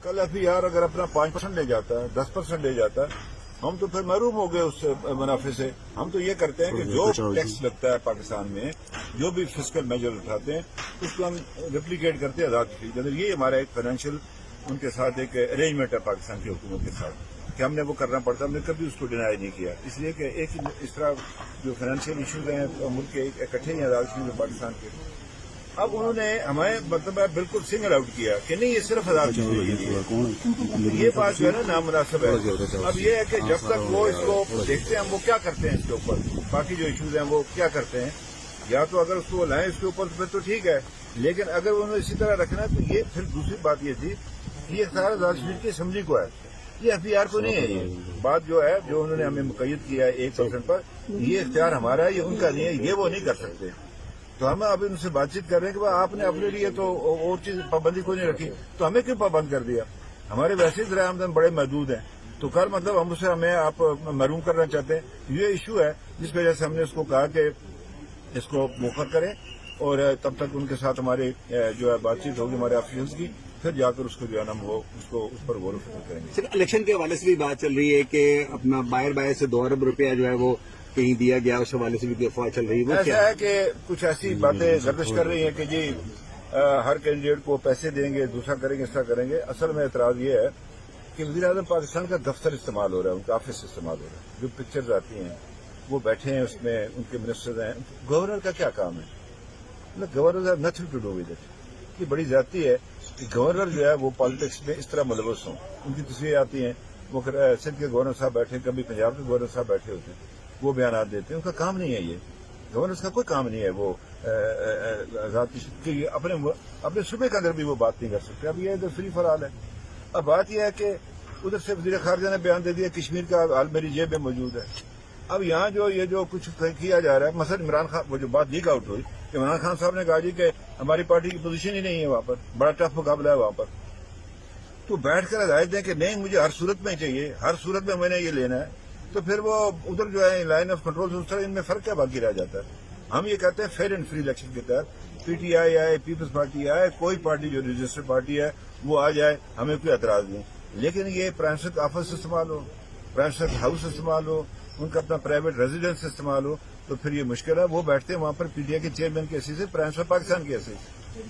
کل FER اگر اپنا 5% لے جاتا ہے 10% لے جاتا ہے ہم تو پھر محروم ہو گئے اس منافع سے. ہم تو یہ کرتے ہیں کہ جو ٹیکس لگتا ہے پاکستان میں جو بھی فسکل میجر اٹھاتے ہیں اس کو ہم ریپلیکیٹ کرتے ہیں آزاد کشمیر کے اندر. یہ ہمارا ایک فائنینشیل ان کے ساتھ ایک ارینجمنٹ ہے پاکستان کی حکومت کے ساتھ کہ ہم نے وہ کرنا پڑتا. ہم نے کبھی اس کو ڈینائی نہیں کیا اس لیے کہ ایک اس طرح جو فائنینشیل ایشوز ہیں ملک کے اکٹھے ہیں آزاد کشمیر میں پاکستان کے. اب انہوں نے ہمیں مطلب بالکل سنگل آؤٹ کیا کہ نہیں یہ صرف آزاد کشمیر. یہ بات جو ہے نا نامناسب ہے. اب یہ ہے کہ جب تک وہ اس کو دیکھتے ہیں ہم وہ کیا کرتے ہیں اس کے اوپر باقی جو ایشوز ہیں وہ کیا کرتے ہیں یا تو اگر اس کو لائیں اس کے اوپر پھر تو ٹھیک ہے لیکن اگر انہوں نے اسی طرح رکھنا تو یہ پھر دوسری بات یہ تھی کہ یہ اختیار آزاد کشمیر کی اسمبلی کو ہے. یہ FER کو نہیں ہے. یہ بات جو ہے جو انہوں نے ہمیں مقید کیا ہے 1% پر یہ اختیار ہمارا ہے یہ ان کا نہیں ہے. یہ وہ نہیں کر سکتے. تو ہم اب ان سے بات چیت کر رہے ہیں کہ آپ نے اپنے لیے تو اور چیز پابندی کوئی نہیں رکھی تو ہمیں کیوں پابند کر دیا. ہمارے ویسے ہی ذرائع آمدن بڑے محدود ہیں تو کل مطلب ہم اسے ہمیں آپ محروم کرنا چاہتے ہیں. یہ ایشو ہے جس کی وجہ سے ہم نے اس کو کہا کہ اس کو موخر کریں اور تب تک ان کے ساتھ ہمارے جو ہے بات چیت ہوگی ہمارے آفیشلز کی پھر جا کر اس کو جو ہے نا وہ اس کو اس پر غور و فکر کریں گے. سر الیکشن کے حوالے سے بھی بات چل رہی ہے کہ اپنا باہر سے 2 ارب روپیہ جو ہے وہ کہیں دیا گیا اس حوالے سے بھی افواہ چل رہی ہے. ایسا ہے کہ کچھ ایسی باتیں گردش کر رہی ہیں کہ جی ہر کینڈیڈیٹ کو پیسے دیں گے دوسرا کریں گے اس طرح کریں گے. اصل میں اعتراض یہ ہے کہ وزیر اعظم پاکستان کا دفتر استعمال ہو رہا ہے ان کا آفس استعمال ہو رہا ہے. جو پکچرز آتی ہیں وہ بیٹھے ہیں اس میں ان کے منسٹرز ہیں. گورنر کا کیا کام ہے. Governor have nothing to do with it. یہ بڑی زیادتی ہے کہ گورنر جو ہے وہ پالیٹکس میں اس طرح ملوث ہوں. ان کی تصویریں آتی ہیں وہ سندھ کے گورنر صاحب بیٹھے کبھی پنجاب کے گورنر صاحب بیٹھے ہوتے ہیں وہ بیانات دیتے ہیں. ان کا کام نہیں ہے. یہ گورنر کا کوئی کام نہیں ہے. وہ آزاد اپنے صوبے کے اندر بھی وہ بات نہیں کر سکتے. اب یہ ادھر فری فار آل ہے. اب بات یہ ہے کہ ادھر سے وزیر خارجہ نے بیان دے دیا کشمیر کا حال میری جیب میں موجود ہے. اب یہاں جو یہ جو کچھ کیا جا رہا ہے مثلا عمران خان وہ جو بات لیک آؤٹ ہوئی عمران خان صاحب نے کہا جی کہ ہماری پارٹی کی پوزیشن ہی نہیں ہے وہاں پر بڑا ٹف مقابلہ ہے وہاں پر. تو بیٹھ کر ہدایت دیں کہ نہیں مجھے ہر صورت میں چاہیے ہر صورت میں نے یہ لینا ہے تو پھر وہ ادھر جو ہے لائن آف کنٹرول سے اس طرح ان میں فرق کیا باقی رہ جاتا ہے. ہم یہ کہتے ہیں فیئر اینڈ فری الیکشن کے تحت PTI آئے پیپلز پارٹی آئے کوئی پارٹی جو رجسٹرڈ پارٹی ہے وہ آ جائے ہمیں کوئی اعتراض نہیں. لیکن یہ پرائم منسٹر آفس استعمال ہو پرائم منسٹر ہاؤس استعمال ہو ان کا اپنا پرائیویٹ ریزیڈنس استعمال ہو تو پھر یہ مشکل ہے. وہ بیٹھتے ہیں وہاں پر PTI کے چیئرمین کے حیثیت سے پرائم منسٹر پاکستان کے حیثیت سے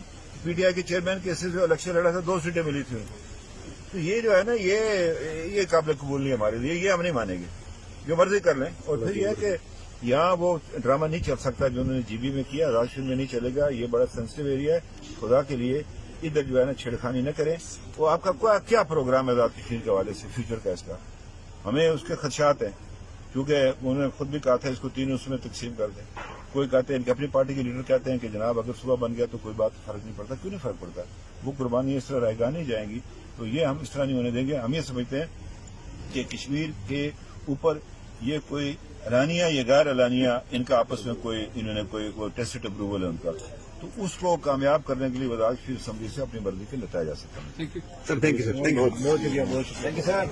PTI کے چیئرمین کے حیثیت سے الیکشن لڑا تھا 2 سیٹیں ملی تھیں. تو یہ جو ہے نا یہ قابل قبول نہیں ہمارے لیے. یہ ہم نہیں مانیں گے. جو مرضی کر لیں. اور پھر یہ ہے کہ یہاں وہ ڈرامہ نہیں چل سکتا جو انہوں نے GB میں کیا آزاد کشمیر میں نہیں چلے گا. یہ بڑا سینسٹیو ایریا ہے. خدا کے لیے ادھر جو ہے نا چھیڑخانی نہ کریں. وہ آپ کا کیا پروگرام ہے آزاد کشمیر کے حوالے سے فیوچر کا اس کا ہمیں اس کے خدشات ہیں کیونکہ انہوں نے خود بھی کہا تھا اس کو 3 حصوں میں تقسیم کر دیں. کوئی کہتے ہیں کہ اپنی پارٹی کے لیڈر کہتے ہیں کہ جناب اگر صبح بن گیا تو کوئی بات فرق نہیں پڑتا. کیوں نہیں فرق پڑتا. وہ قربانی اس طرح رائے گاہ نہیں جائیں گی تو یہ ہم اس طرح نہیں ہونے دیں گے. ہم یہ سمجھتے ہیں کہ کشمیر کے اوپر یہ کوئی اعلانیہ یا غیر اعلانیہ ان کا آپس میں کوئی انہوں نے کوئی ٹیسٹ اپروول ہے ان کا تو اس کو کامیاب کرنے کے لیے آزاد کشمیر اسمبلی سے اپنی مرضی کے لٹایا جا سکتا ہے. Sir thank you sir. بہت شکریہ بہت شکریہ. Thank you sir.